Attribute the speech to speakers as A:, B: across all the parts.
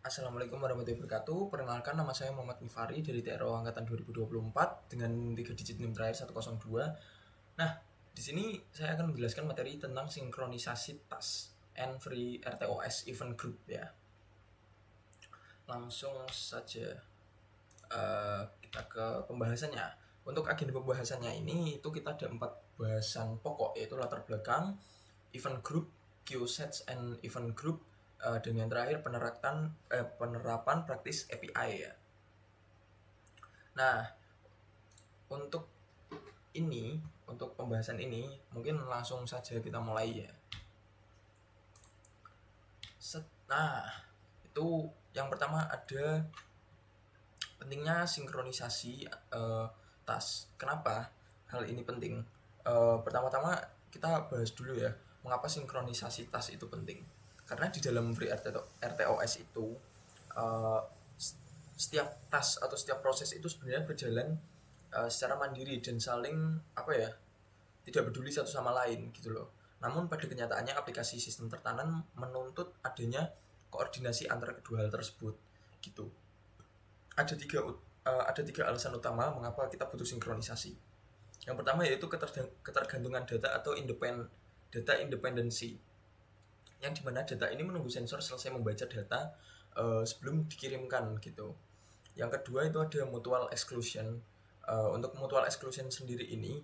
A: Assalamualaikum warahmatullahi wabarakatuh. Perkenalkan, nama saya Muhammad Mifari dari TRO angkatan 2024 dengan 3 digit NIM terakhir 102. Nah, di sini saya akan menjelaskan materi tentang sinkronisasi task and free RTOS event group ya. Langsung saja kita ke pembahasannya. Untuk agenda pembahasannya ini itu kita ada 4 bahasan pokok, yaitu latar belakang, event group, queue sets and event group, dan yang terakhir penerapan praktis API ya. Nah, untuk pembahasan ini mungkin langsung saja kita mulai ya. Nah, itu yang pertama ada pentingnya sinkronisasi task. Kenapa hal ini penting? Pertama-tama kita bahas dulu ya, mengapa sinkronisasi task itu penting. Karena di dalam free RTOS itu setiap task atau setiap proses itu sebenarnya berjalan secara mandiri dan saling tidak peduli satu sama lain gitu loh. Namun pada kenyataannya aplikasi sistem tertanam menuntut adanya koordinasi antara kedua hal tersebut gitu. Ada tiga alasan utama mengapa kita butuh sinkronisasi. Yang pertama yaitu ketergantungan data atau data independensi, yang dimana data ini menunggu sensor selesai membaca data sebelum dikirimkan gitu. Yang kedua itu ada mutual exclusion. Untuk mutual exclusion sendiri ini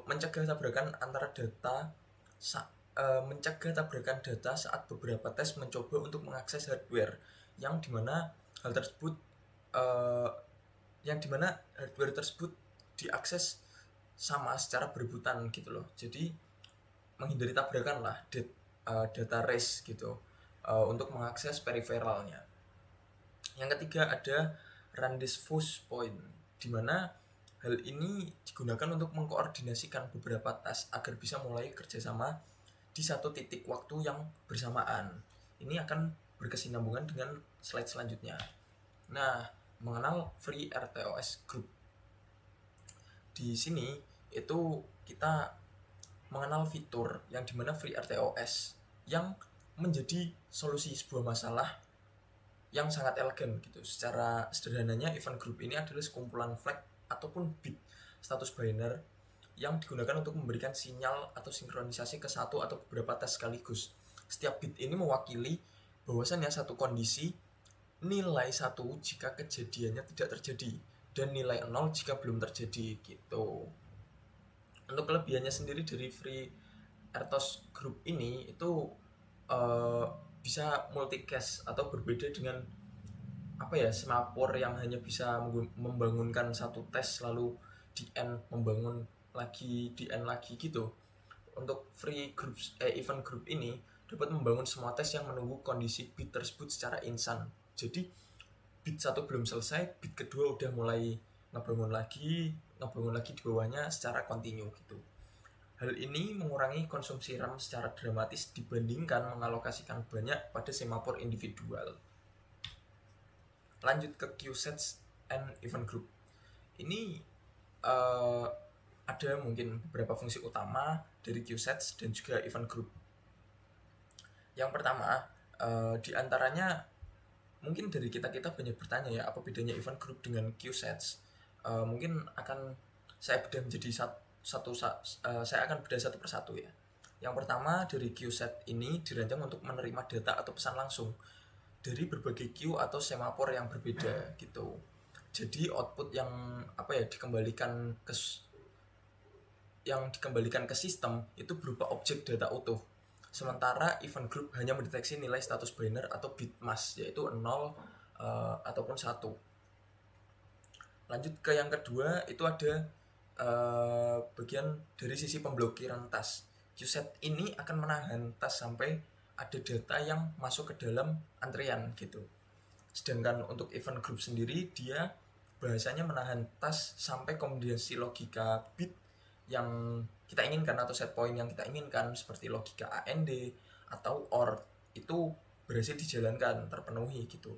A: mencegah tabrakan data saat beberapa tes mencoba untuk mengakses hardware, yang dimana hardware tersebut diakses sama secara berebutan gitu loh. Jadi menghindari tabrakan lah, data race gitu, untuk mengakses periferalnya. Yang ketiga ada rendezvous point, di mana hal ini digunakan untuk mengkoordinasikan beberapa task agar bisa mulai kerjasama di satu titik waktu yang bersamaan. Ini akan berkesinambungan dengan slide selanjutnya. Nah, mengenal free RTOS group. Di sini itu kita mengenal fitur yang dimana free RTOS yang menjadi solusi sebuah masalah yang sangat elegan gitu. Secara sederhananya, event group ini adalah sekumpulan flag ataupun bit status binary yang digunakan untuk memberikan sinyal atau sinkronisasi ke satu atau beberapa tes sekaligus. Setiap bit ini mewakili bahwasannya satu kondisi nilai 1 jika kejadiannya tidak terjadi dan nilai 0 jika belum terjadi gitu. Untuk kelebihannya sendiri dari free RTOS group ini itu bisa multicast atau berbeda dengan semapur yang hanya bisa membangunkan satu tes lalu di end membangun lagi di end lagi gitu. Untuk free event group ini dapat membangun semua tes yang menunggu kondisi bit tersebut secara instan. Jadi bit 1 belum selesai, bit kedua udah mulai ngebangun lagi di bawahnya secara kontinu gitu. Hal ini mengurangi konsumsi RAM secara dramatis dibandingkan mengalokasikan banyak pada semapur individual. Lanjut ke queue sets and event group. Ini ada mungkin beberapa fungsi utama dari queue sets dan juga event group. Yang pertama, di antaranya mungkin dari kita banyak bertanya ya, apa bedanya event group dengan queue sets? Mungkin akan saya bedah menjadi saya akan bedah satu persatu ya. Yang pertama, dari queue set ini dirancang untuk menerima data atau pesan langsung dari berbagai queue atau semapur yang berbeda gitu. Jadi output yang dikembalikan ke sistem itu berupa objek data utuh. Sementara event group hanya mendeteksi nilai status binary atau bit mask, yaitu 0 ataupun 1. Lanjut ke yang kedua, itu ada bagian dari sisi pemblokiran task. Queue set ini akan menahan task sampai ada data yang masuk ke dalam antrian gitu. Sedangkan untuk event group sendiri, dia bahasanya menahan task sampai kombinasi logika bit yang kita inginkan atau set point yang kita inginkan seperti logika AND atau OR itu berhasil dijalankan, terpenuhi gitu.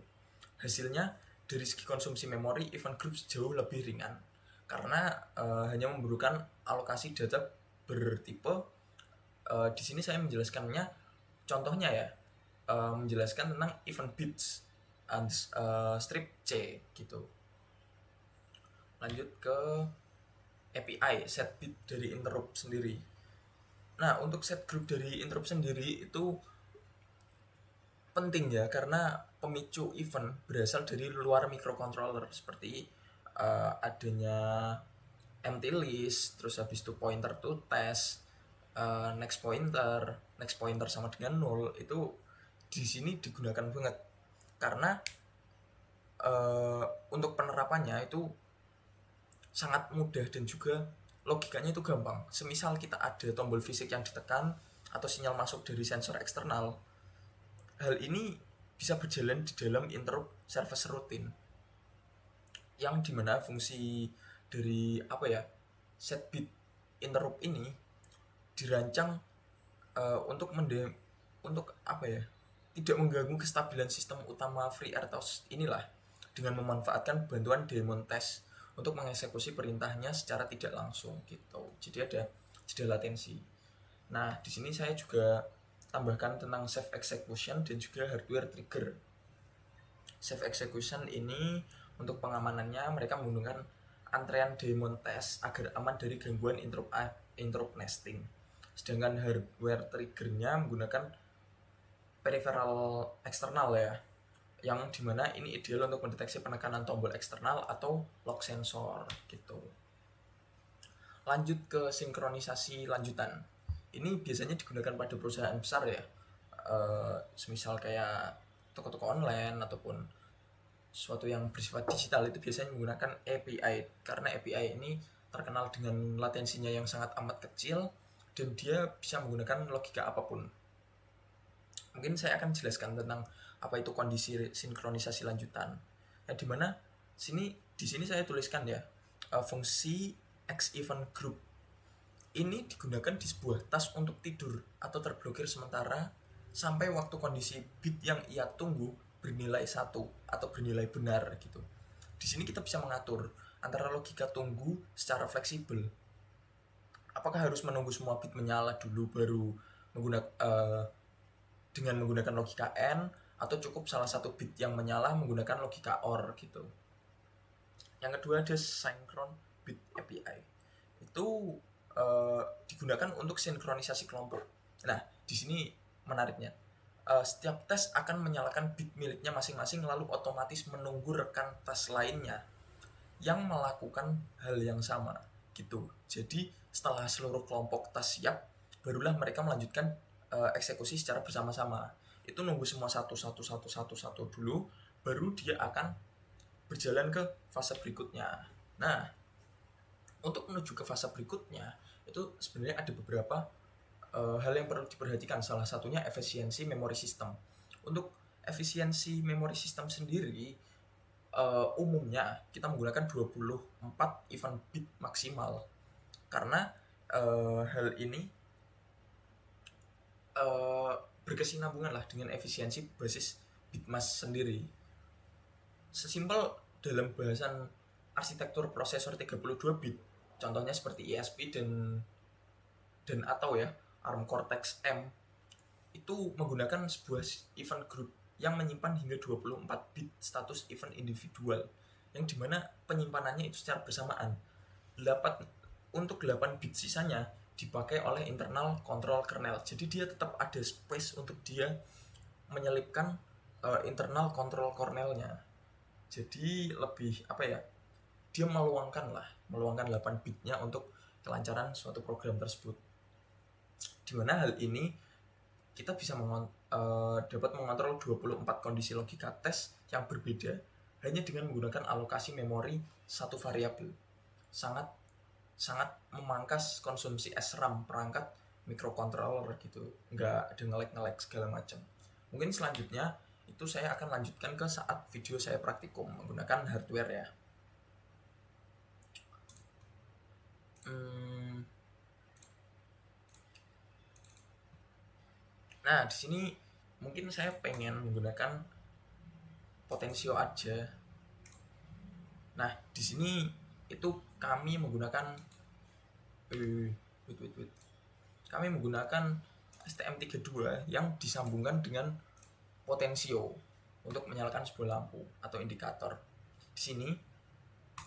A: Hasilnya dari segi konsumsi memori, event group jauh lebih ringan karena hanya memerlukan alokasi data bertipe. Di sini saya menjelaskannya contohnya ya. menjelaskan tentang event bits strip C gitu. Lanjut ke API set bit dari interrupt sendiri. Nah, untuk set group dari interrupt sendiri itu penting ya, karena pemicu event berasal dari luar microcontroller, seperti adanya empty list, terus habis itu pointer to test, next pointer sama dengan 0, itu di sini digunakan banget karena untuk penerapannya itu sangat mudah dan juga logikanya itu gampang. Semisal kita ada tombol fisik yang ditekan atau sinyal masuk dari sensor eksternal, hal ini bisa berjalan di dalam interrupt service routine, yang dimana fungsi dari set bit interrupt ini dirancang untuk tidak mengganggu kestabilan sistem utama FreeRTOS inilah, dengan memanfaatkan bantuan daemon test untuk mengeksekusi perintahnya secara tidak langsung gitu. Jadi ada jeda latensi. Nah, di sini saya juga tambahkan tentang safe execution dan juga hardware trigger. Safe execution ini untuk pengamanannya mereka menggunakan antrean daemon test agar aman dari gangguan interrupt nesting. Sedangkan hardware triggernya menggunakan peripheral eksternal ya, yang dimana ini ideal untuk mendeteksi penekanan tombol eksternal atau lock sensor gitu. Lanjut ke sinkronisasi lanjutan. Ini biasanya digunakan pada perusahaan besar ya, semisal kayak toko-toko online ataupun sesuatu yang bersifat digital, itu biasanya menggunakan API, karena API ini terkenal dengan latensinya yang sangat amat kecil dan dia bisa menggunakan logika apapun. Mungkin saya akan jelaskan tentang apa itu kondisi sinkronisasi lanjutan. Nah, di sini saya tuliskan ya, fungsi X event group ini digunakan di sebuah task untuk tidur atau terblokir sementara sampai waktu kondisi bit yang ia tunggu bernilai 1 atau bernilai benar gitu. Di sini kita bisa mengatur antara logika tunggu secara fleksibel. Apakah harus menunggu semua bit menyala dulu baru dengan menggunakan logika N, atau cukup salah satu bit yang menyala menggunakan logika OR gitu. Yang kedua ada synchron bit API. Itu digunakan untuk sinkronisasi kelompok. Nah, di sini menariknya, setiap tes akan menyalakan bit miliknya masing-masing lalu otomatis menunggu rekan tes lainnya yang melakukan hal yang sama gitu. Jadi setelah seluruh kelompok tes siap, barulah mereka melanjutkan eksekusi secara bersama-sama. Itu nunggu semua satu dulu, baru dia akan berjalan ke fase berikutnya. Nah, untuk menuju ke fase berikutnya itu sebenarnya ada beberapa hal yang perlu diperhatikan. Salah satunya efisiensi memori sistem. Untuk efisiensi memori sistem sendiri, umumnya kita menggunakan 24 event bit maksimal, karena hal ini berkesinambungan lah dengan efisiensi basis bitmask sendiri. Sesimpel dalam bahasan arsitektur prosesor 32 bit, contohnya seperti ISP dan atau ya ARM Cortex M, itu menggunakan sebuah event group yang menyimpan hingga 24 bit status event individual, yang dimana penyimpanannya itu secara bersamaan. Untuk 8 bit sisanya dipakai oleh internal control kernel. Jadi dia tetap ada space untuk dia menyelipkan internal control kernelnya. Jadi lebih dia meluangkan 8 bitnya untuk kelancaran suatu program tersebut. Dimana hal ini kita bisa dapat mengontrol 24 kondisi logika tes yang berbeda hanya dengan menggunakan alokasi memori satu variabel. Sangat memangkas konsumsi SRAM perangkat microcontroller gitu, nggak ada nge-lag segala macam. Mungkin selanjutnya itu saya akan lanjutkan ke saat video saya praktikum menggunakan hardware ya. Nah, di sini mungkin saya pengen menggunakan potensio aja. Nah, di sini itu kami menggunakan kami menggunakan STM32 yang disambungkan dengan potensio untuk menyalakan sebuah lampu atau indikator. Di sini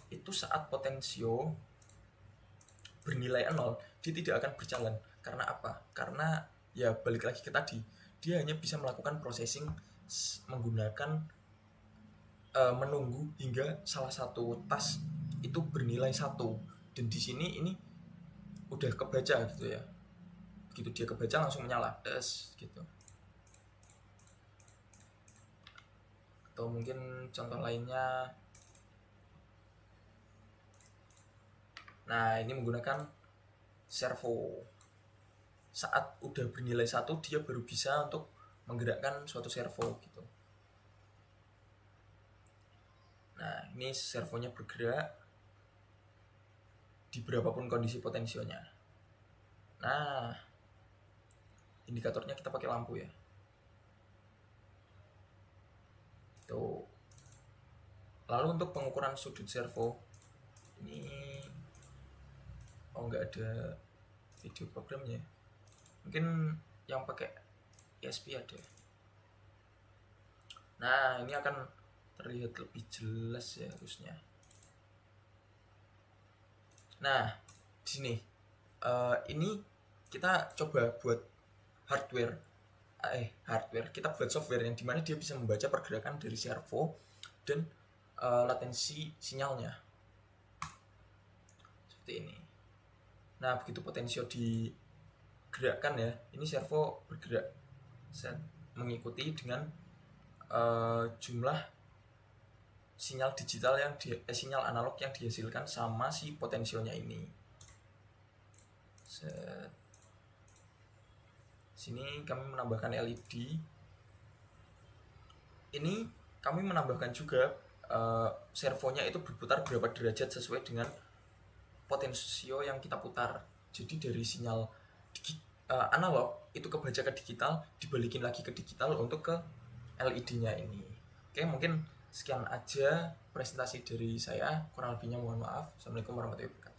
A: itu saat potensio bernilai 0, dia tidak akan berjalan. Karena apa? Karena ya balik lagi ke tadi, dia hanya bisa melakukan processing menggunakan menunggu hingga salah satu tas itu bernilai 1. Dan di sini ini udah kebaca gitu ya. Begitu dia kebaca langsung menyala, des gitu. Atau mungkin contoh lainnya, nah ini menggunakan servo. Saat udah bernilai 1, dia baru bisa untuk menggerakkan suatu servo gitu. Nah ini servonya bergerak di berapapun kondisi potensionya. Nah indikatornya kita pakai lampu ya. Tuh. Lalu untuk pengukuran sudut servo ini nggak ada video programnya. Mungkin yang pakai ESP ada. Nah ini akan terlihat lebih jelas ya harusnya. Nah di sini ini kita coba buat hardware. Kita buat software yang dimana dia bisa membaca pergerakan dari servo dan latensi sinyalnya seperti ini. Nah begitu potensio digerakkan ya, ini servo bergerak mengikuti dengan jumlah sinyal digital sinyal analog yang dihasilkan sama si potensionya ini. Sini kami menambahkan LED. Ini kami menambahkan juga servonya itu berputar berapa derajat sesuai dengan potensio yang kita putar. Jadi dari sinyal analog itu kebaca ke digital, dibalikin lagi ke digital untuk ke LED-nya ini. Oke, mungkin sekian aja presentasi dari saya. Kurang lebihnya mohon maaf. Assalamualaikum warahmatullahi wabarakatuh.